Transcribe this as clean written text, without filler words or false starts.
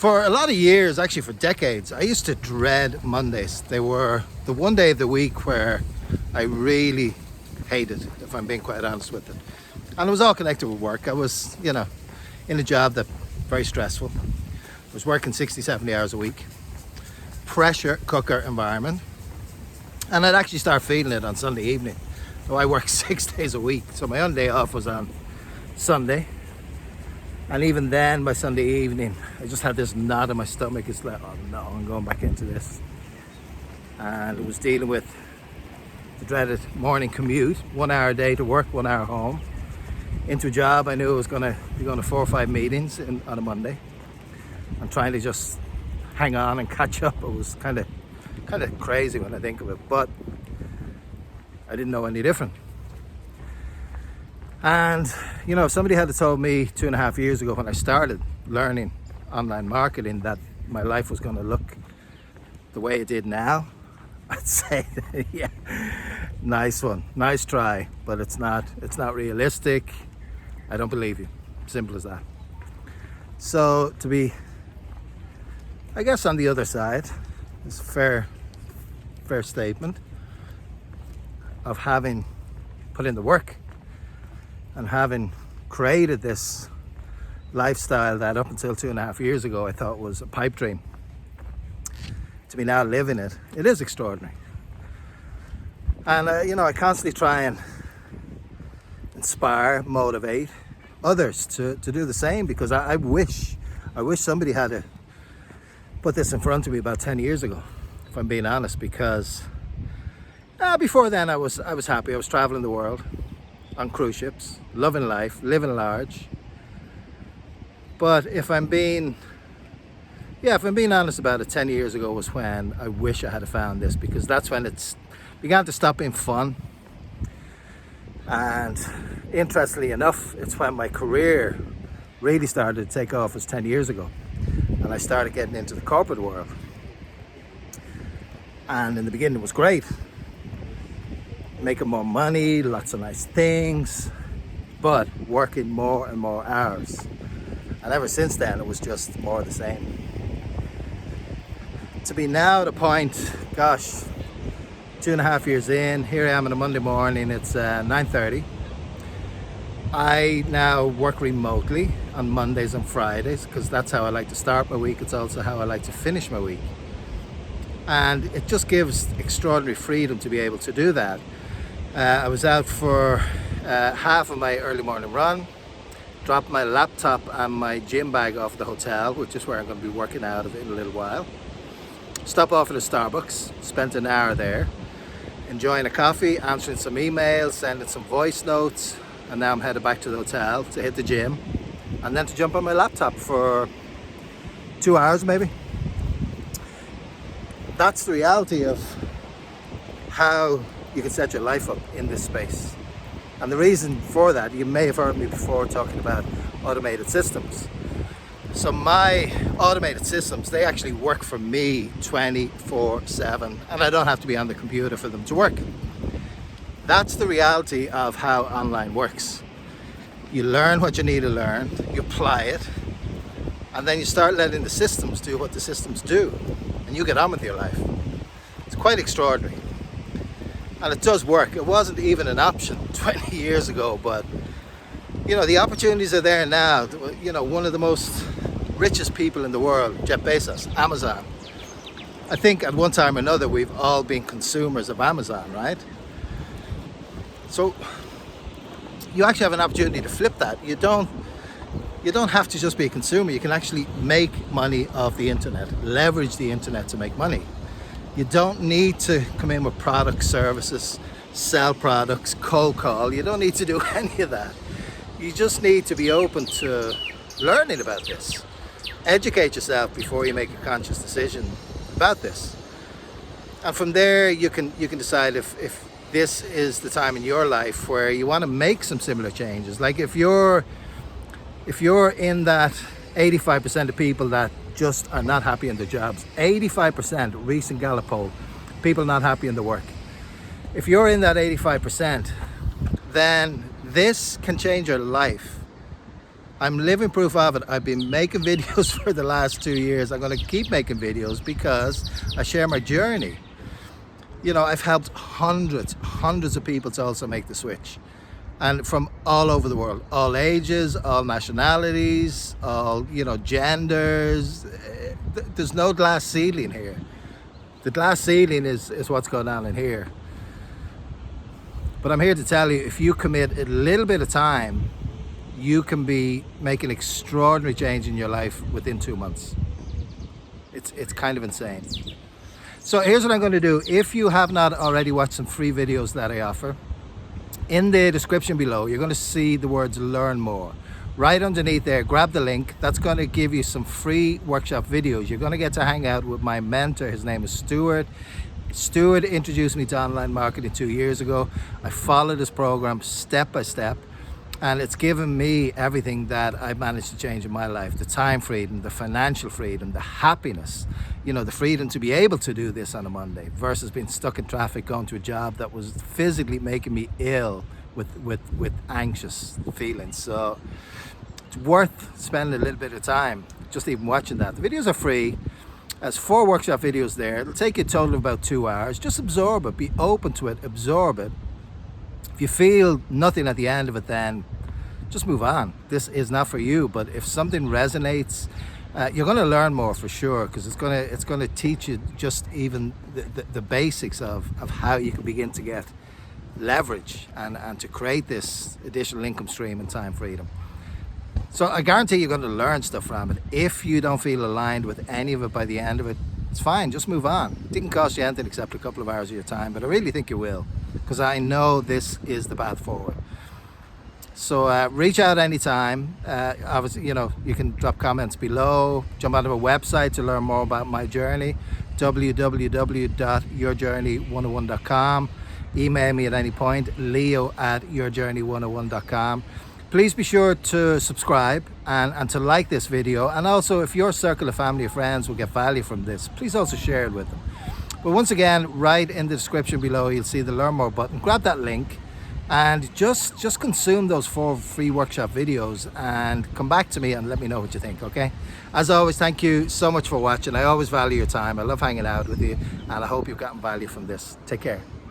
For a lot of years, actually for decades, I used to dread Mondays. They were the one day of the week where I really hated, if I'm being quite honest with it. And it was all connected with work. I was, in a job that very stressful. I was working 60, 70 hours a week. Pressure cooker environment. And I'd actually start feeling it on Sunday evening. So I work 6 days a week. So my only day off was on Sunday. And even then, by Sunday evening, I just had this knot in my stomach. It's like, oh no, I'm going back into this. And it was dealing with the dreaded morning commute, 1 hour a day to work, 1 hour home. Into a job I knew I was going to be going to 4 or 5 meetings on a Monday. I'm trying to just hang on and catch up. It was kind of crazy when I think of it, but I didn't know any different. And if somebody had told me 2.5 years ago when I started learning online marketing that my life was going to look the way it did now, I'd say, yeah, nice one, nice try, but it's not realistic. I don't believe you. Simple as that. So to be, I guess, on the other side, it's a fair statement of having put in the work and having created this lifestyle that up until 2.5 years ago I thought was a pipe dream. To be now living it, it is extraordinary. And I constantly try and inspire, motivate others to do the same, because I wish somebody had put this in front of me about 10 years ago, if I'm being honest, because before then I was happy. I was traveling the world on cruise ships, loving life, living large. But if I'm being honest about it, 10 years ago was when I wish I had found this, because that's when it's began to stop being fun. And interestingly enough, it's when my career really started to take off, was 10 years ago. And I started getting into the corporate world. And in the beginning it was great. Making more money, lots of nice things, but working more and more hours. And ever since then, it was just more of the same. To be now at a point, 2.5 years in, here I am on a Monday morning, it's 9:30. I now work remotely on Mondays and Fridays, because that's how I like to start my week. It's also how I like to finish my week. And it just gives extraordinary freedom to be able to do that. I was out for half of my early morning run, dropped my laptop and my gym bag off the hotel, which is where I'm going to be working out of in a little while. Stop off at a Starbucks, spent an hour there, enjoying a coffee, answering some emails, sending some voice notes, and now I'm headed back to the hotel to hit the gym, and then to jump on my laptop for 2 hours maybe. That's the reality of how you can set your life up in this space. And the reason for that, you may have heard me before talking about automated systems. So my automated systems, they actually work for me 24/7, and I don't have to be on the computer for them to work. That's the reality of how online works. You learn what you need to learn, you apply it, and then you start letting the systems do what the systems do, and you get on with your life. It's quite extraordinary. And it does work. It wasn't even an option 20 years ago, but the opportunities are there now. One of the most richest people in the world, Jeff Bezos, Amazon. I think at one time or another we've all been consumers of Amazon, right? So you actually have an opportunity to flip that. You don't have to just be a consumer. You can actually make money off the internet, leverage the internet to make money. You don't need to come in with product services, sell products, cold call. You don't need to do any of that. You just need to be open to learning about this. Educate yourself before you make a conscious decision about this. And from there, you can decide if this is the time in your life where you want to make some similar changes. Like if you're in that 85% of people that just are not happy in their jobs. 85%, recent Gallup poll, people not happy in their work. If you're in that 85%, then this can change your life I'm living proof of it. I've been making videos for the last 2 years. I'm going to keep making videos because I share my journey. You know, I've helped hundreds of people to also make the switch, and from all over the world, all ages, all nationalities, all, you know, genders. There's no glass ceiling here. The glass ceiling is what's going on in here. But I'm here to tell you, if you commit a little bit of time, you can be making extraordinary change in your life within 2 months. It's kind of insane. So here's what I'm going to do. If you have not already watched some free videos that I offer, in the description below, you're going to see the words learn more. Right underneath there, grab the link. That's going to give you some free workshop videos. You're going to get to hang out with my mentor. His name is Stuart. Stuart introduced me to online marketing 2 years ago. I followed his program step by step, and it's given me everything that I've managed to change in my life. The time freedom, the financial freedom, the happiness, you know, the freedom to be able to do this on a Monday versus being stuck in traffic, going to a job that was physically making me ill with anxious feelings. So it's worth spending a little bit of time just even watching that. The videos are free. There's 4 workshop videos there. It'll take you a total of about 2 hours. Just absorb it, be open to it, absorb it. If you feel nothing at the end of it, then just move on. This is not for you. But if something resonates, you're going to learn more for sure, because it's going to teach you just even the basics of how you can begin to get leverage and to create this additional income stream and time freedom. So I guarantee you're going to learn stuff from it. If you don't feel aligned with any of it by the end of it, it's fine, just move on. It didn't cost you anything except a couple of hours of your time, but I really think you will, because I know this is the path forward. So reach out anytime. Obviously, you know, you can drop comments below, jump onto my website to learn more about my journey, www.yourjourney101.com. Email me at any point, leo@yourjourney101.com. Please be sure to subscribe and to like this video. And also, if your circle of family or friends will get value from this, please also share it with them. But once again, right in the description below, you'll see the Learn More button. Grab that link and just consume those 4 free workshop videos and come back to me and let me know what you think, okay? As always, thank you so much for watching. I always value your time. I love hanging out with you, and I hope you've gotten value from this. Take care.